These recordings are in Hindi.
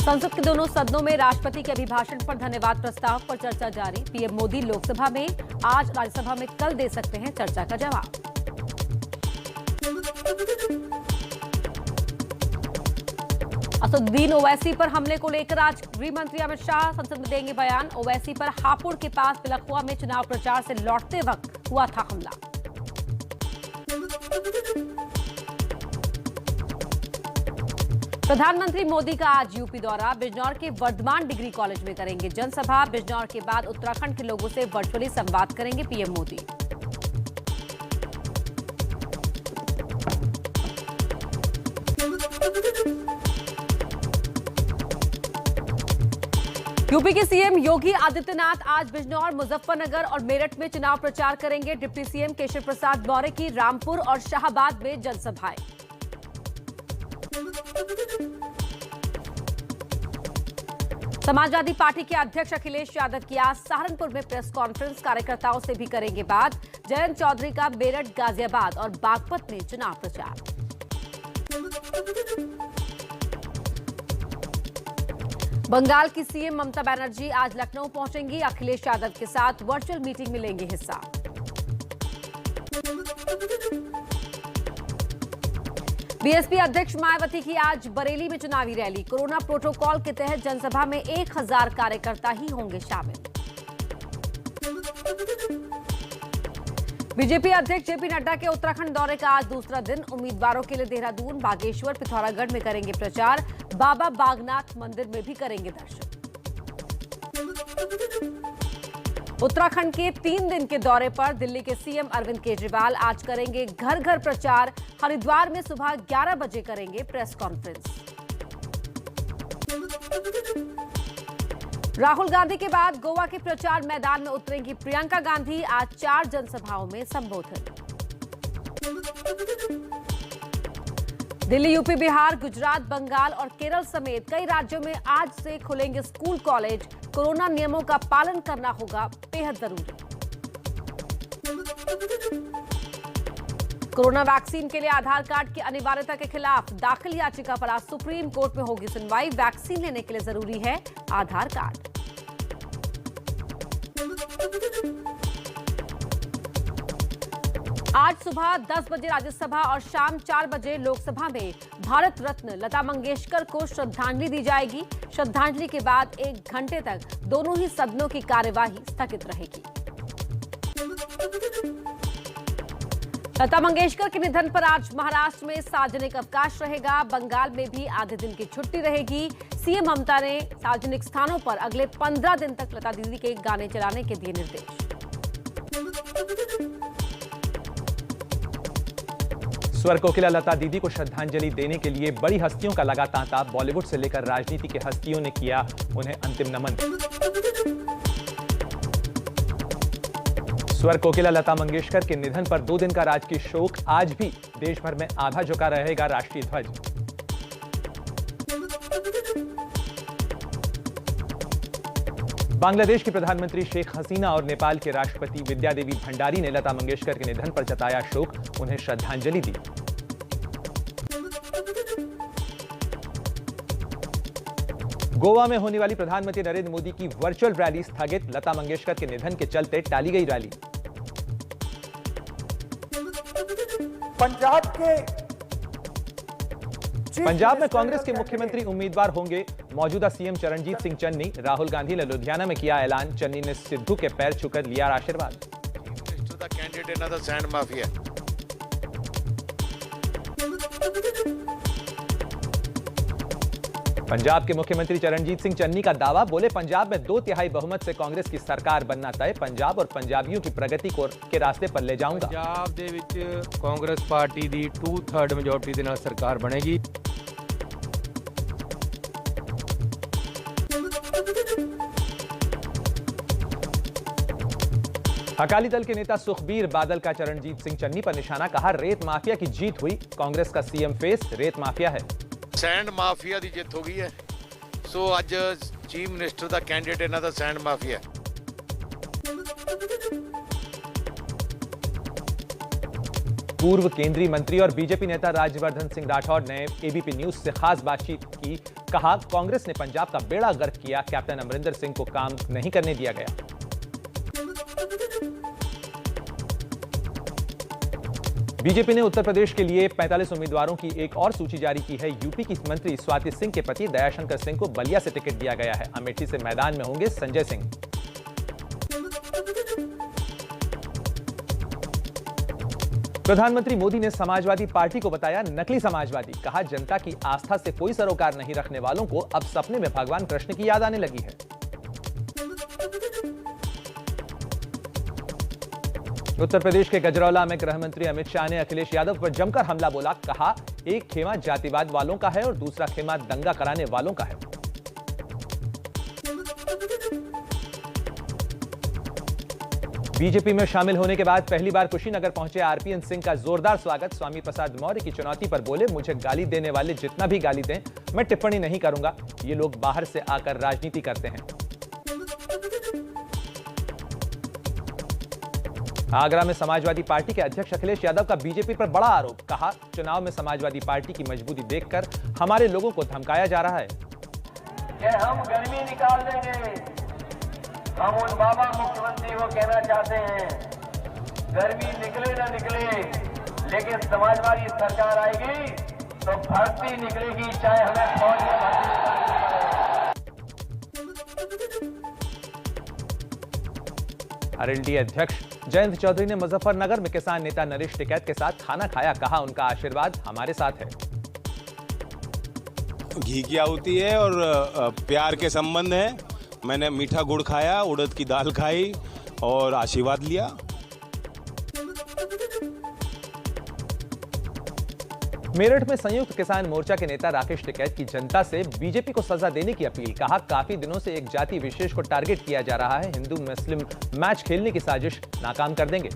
संसद के दोनों सदनों में राष्ट्रपति के अभिभाषण पर धन्यवाद प्रस्ताव पर चर्चा जारी। पीएम मोदी लोकसभा में आज, राज्यसभा में कल दे सकते हैं चर्चा का जवाब। असदुद्दीन ओवैसी पर हमले को लेकर आज गृह मंत्री अमित शाह संसद में देंगे बयान। ओवैसी पर हापुड़ के पास पिलखुआ में चुनाव प्रचार से लौटते वक्त हुआ था हमला। प्रधानमंत्री मोदी का आज यूपी दौरा। बिजनौर के वर्धमान डिग्री कॉलेज में करेंगे जनसभा। बिजनौर के बाद उत्तराखंड के लोगों से वर्चुअली संवाद करेंगे पीएम मोदी। यूपी के सीएम योगी आदित्यनाथ आज बिजनौर, मुजफ्फरनगर और मेरठ में चुनाव प्रचार करेंगे। डिप्टी सीएम केशव प्रसाद मौर्य की रामपुर और शाहाबाद में जनसभाएं। समाजवादी पार्टी के अध्यक्ष अखिलेश यादव की आज सहारनपुर में प्रेस कॉन्फ्रेंस, कार्यकर्ताओं से भी करेंगे बात। जयंत चौधरी का मेरठ, गाजियाबाद और बागपत में चुनाव प्रचार। बंगाल की सीएम ममता बनर्जी आज लखनऊ पहुंचेंगी। अखिलेश यादव के साथ वर्चुअल मीटिंग में लेंगे हिस्सा। बीएसपी अध्यक्ष मायावती की आज बरेली में चुनावी रैली। कोरोना प्रोटोकॉल के तहत जनसभा में 1000 कार्यकर्ता ही होंगे शामिल। बीजेपी अध्यक्ष जेपी नड्डा के उत्तराखंड दौरे का आज दूसरा दिन। उम्मीदवारों के लिए देहरादून, बागेश्वर, पिथौरागढ़ में करेंगे प्रचार। बाबा बागनाथ मंदिर में भी करेंगे दर्शन। उत्तराखंड के 3 दिन के दौरे पर दिल्ली के सीएम अरविंद केजरीवाल आज करेंगे घर घर प्रचार। हरिद्वार में सुबह 11 बजे करेंगे प्रेस कॉन्फ्रेंस। राहुल गांधी के बाद गोवा के प्रचार मैदान में उतरेंगी प्रियंका गांधी। आज 4 जनसभाओं में संबोधन। दिल्ली, यूपी, बिहार, गुजरात, बंगाल और केरल समेत कई राज्यों में आज से खुलेंगे स्कूल, कॉलेज। कोरोना नियमों का पालन करना होगा बेहद जरूरी। कोरोना वैक्सीन के लिए आधार कार्ड की अनिवार्यता के खिलाफ दाखिल याचिका पर आज सुप्रीम कोर्ट में होगी सुनवाई। वैक्सीन लेने के लिए जरूरी है आधार कार्ड। आज सुबह 10 बजे राज्यसभा और शाम 4 बजे लोकसभा में भारत रत्न लता मंगेशकर को श्रद्धांजलि दी जाएगी। श्रद्धांजलि के बाद 1 घंटे तक दोनों ही सदनों की कार्यवाही स्थगित रहेगी। लता मंगेशकर के निधन पर आज महाराष्ट्र में सार्वजनिक अवकाश रहेगा। बंगाल में भी आधे दिन की छुट्टी रहेगी। सीएम ममता ने सार्वजनिक स्थानों पर अगले 15 दिन तक लता दीदी के गाने चलाने के दिए निर्देश। स्वर कोकिला लता दीदी को श्रद्धांजलि देने के लिए बड़ी हस्तियों का लगा तांता। बॉलीवुड से लेकर राजनीति के हस्तियों ने किया उन्हें अंतिम नमन। स्वर कोकिला लता मंगेशकर के निधन पर 2 दिन का राजकीय शोक। आज भी देश भर में आधा झुका रहेगा राष्ट्रीय ध्वज। बांग्लादेश की प्रधानमंत्री शेख हसीना और नेपाल के राष्ट्रपति विद्यादेवी भंडारी ने लता मंगेशकर के निधन पर जताया शोक, उन्हें श्रद्धांजलि दी। गोवा में होने वाली प्रधानमंत्री नरेंद्र मोदी की वर्चुअल रैली स्थगित। लता मंगेशकर के निधन के चलते टाली गई रैली। पंजाब में कांग्रेस के मुख्यमंत्री उम्मीदवार होंगे मौजूदा सीएम चरणजीत सिंह चन्नी। राहुल गांधी ने लुधियाना में किया ऐलान। चन्नी ने सिद्धू के पैर छूकर लिया आशीर्वाद। पंजाब के मुख्यमंत्री चरणजीत सिंह चन्नी का दावा, बोले पंजाब में 2/3 बहुमत से कांग्रेस की सरकार बनना तय। पंजाब और पंजाबियों की प्रगति के रास्ते पर ले जाऊंगा। पंजाब दे विच कांग्रेस पार्टी दी 2/3 मेजोरिटी दे नाल सरकार बनेगी। अकाली दल के नेता सुखबीर बादल का चरणजीत सिंह चन्नी पर निशाना, कहा रेत माफिया की जीत हुई। कांग्रेस का सीएम फेस रेत माफिया है। सैंड माफिया की जित हो गई है। सो अज चीफ मिनिस्टर का कैंडिडेट इन्हां दा सैंड माफिया। पूर्व केंद्रीय मंत्री और बीजेपी नेता राज्यवर्धन सिंह राठौड़ ने एबीपी न्यूज से खास बातचीत की। कहा, कांग्रेस ने पंजाब का बेड़ा गर्क किया, कैप्टन अमरिंदर सिंह को काम नहीं करने दिया गया। बीजेपी ने उत्तर प्रदेश के लिए 45 उम्मीदवारों की एक और सूची जारी की है। यूपी की मंत्री स्वाति सिंह के पति दयाशंकर सिंह को बलिया से टिकट दिया गया है। अमेठी से मैदान में होंगे संजय सिंह। प्रधानमंत्री मोदी ने समाजवादी पार्टी को बताया नकली समाजवादी। कहा, जनता की आस्था से कोई सरोकार नहीं रखने वालों को अब सपने में भगवान कृष्ण की याद आने लगी है। उत्तर प्रदेश के गजरौला में गृह मंत्री अमित शाह ने अखिलेश यादव पर जमकर हमला बोला। कहा, एक खेमा जातिवाद वालों का है और दूसरा खेमा दंगा कराने वालों का है। बीजेपी में शामिल होने के बाद पहली बार कुशीनगर पहुंचे आरपीएन सिंह का जोरदार स्वागत। स्वामी प्रसाद मौर्य की चुनौती पर बोले, मुझे गाली देने वाले जितना भी गाली दें, मैं टिप्पणी नहीं करूंगा। ये लोग बाहर से आकर राजनीति करते हैं। आगरा में समाजवादी पार्टी के अध्यक्ष अखिलेश यादव का बीजेपी पर बड़ा आरोप। कहा, चुनाव में समाजवादी पार्टी की मजबूती देखकर हमारे लोगों को धमकाया जा रहा है। कि हम गर्मी निकाल देंगे। हम उन बाबा मुख्यमंत्री को कहना चाहते हैं, गर्मी निकले ना निकले, लेकिन समाजवादी सरकार आएगी तो भर्ती निकलेगी, चाहे हमें फौज में भर्ती आरएलडी अध्यक्ष जयंत चौधरी ने मुजफ्फरनगर में किसान नेता नरेश टिकैत के साथ खाना खाया। कहा, उनका आशीर्वाद हमारे साथ है। घी की आहुति है और प्यार के संबंध है। मैंने मीठा गुड़ खाया, उड़द की दाल खाई और आशीर्वाद लिया। मेरठ में संयुक्त किसान मोर्चा के नेता राकेश टिकैत की जनता से बीजेपी को सजा देने की अपील। कहा, काफी दिनों से एक जाति विशेष को टारगेट किया जा रहा है। हिंदू मुस्लिम मैच खेलने की साजिश नाकाम कर देंगे।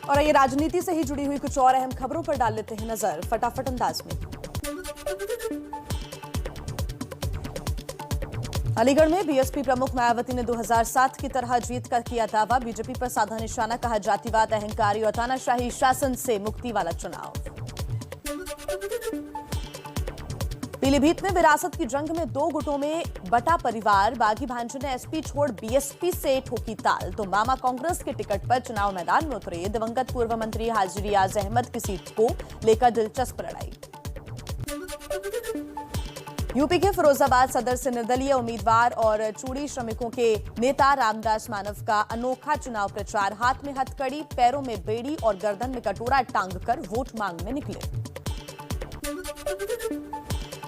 और ये राजनीति से ही जुड़ी हुई कुछ और अहम खबरों पर डाल लेते हैं नजर फटाफट अंदाज में। अलीगढ़ में बीएसपी प्रमुख मायावती ने 2007 की तरह जीत का किया दावा। बीजेपी पर साधा निशाना। कहा, जातिवाद, अहंकारी और तानाशाही शासन से मुक्ति वाला चुनाव। पीलीभीत में विरासत की जंग में 2 गुटों में बटा परिवार। बागी भांजे ने एसपी छोड़ बीएसपी से ठोकी ताल, तो मामा कांग्रेस के टिकट पर चुनाव मैदान में उतरे। दिवंगत पूर्व मंत्री हाजी रियाज अहमद की सीट को लेकर दिलचस्प लड़ाई। यूपी के फिरोजाबाद सदर से निर्दलीय उम्मीदवार और चूड़ी श्रमिकों के नेता रामदास मानव का अनोखा चुनाव प्रचार। हाथ में हथकड़ी, पैरों में बेड़ी और गर्दन में कटोरा टांगकर वोट मांगने निकले।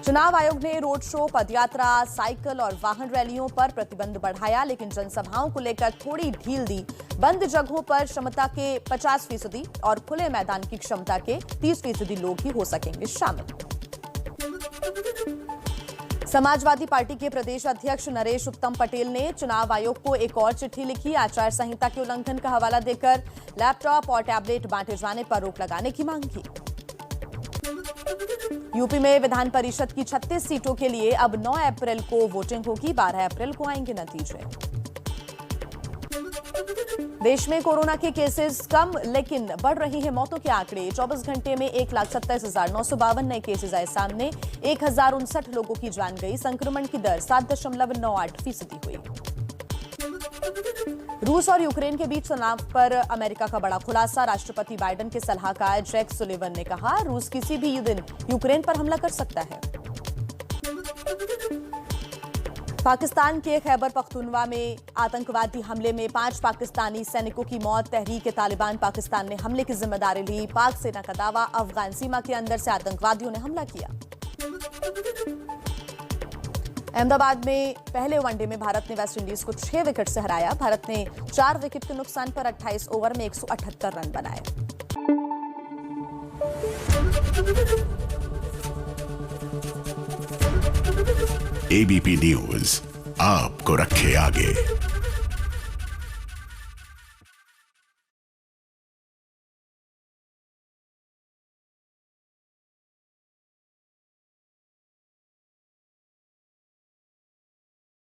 चुनाव आयोग ने रोड शो, पदयात्रा, साइकिल और वाहन रैलियों पर प्रतिबंध बढ़ाया, लेकिन जनसभाओं को लेकर थोड़ी ढील दी। बंद जगहों पर क्षमता के 50% और खुले मैदान की क्षमता के 30% लोग ही हो सकेंगे शामिल। समाजवादी पार्टी के प्रदेश अध्यक्ष नरेश उत्तम पटेल ने चुनाव आयोग को एक और चिट्ठी लिखी। आचार संहिता के उल्लंघन का हवाला देकर लैपटॉप और टैबलेट बांटे जाने पर रोक लगाने की मांग की। यूपी में विधान परिषद की 36 सीटों के लिए अब 9 अप्रैल को वोटिंग होगी। 12 अप्रैल को आएंगे नतीजे। देश में कोरोना के केसेस कम, लेकिन बढ़ रही है मौतों के आंकड़े। 24 घंटे में 1,27,952 नए केसेस आए सामने। 1,059 लोगों की जान गई। संक्रमण की दर 7.98% हुई। रूस और यूक्रेन के बीच तनाव पर अमेरिका का बड़ा खुलासा। राष्ट्रपति बाइडेन के सलाहकार जैक सुलिवन ने कहा, रूस किसी भी दिन यूक्रेन पर हमला कर सकता है। पाकिस्तान के खैबर पख्तूनवा में आतंकवादी हमले में 5 पाकिस्तानी सैनिकों की मौत। तहरीक-ए-तालिबान पाकिस्तान ने हमले की जिम्मेदारी ली। पाक सेना का दावा, अफगान सीमा के अंदर से आतंकवादियों ने हमला किया। अहमदाबाद में पहले वनडे में भारत ने वेस्टइंडीज को 6 विकेट से हराया। भारत ने 4 विकेट के नुकसान पर 28 ओवर में 178 रन बनाए। एबीपी न्यूज आपको रखे आगे।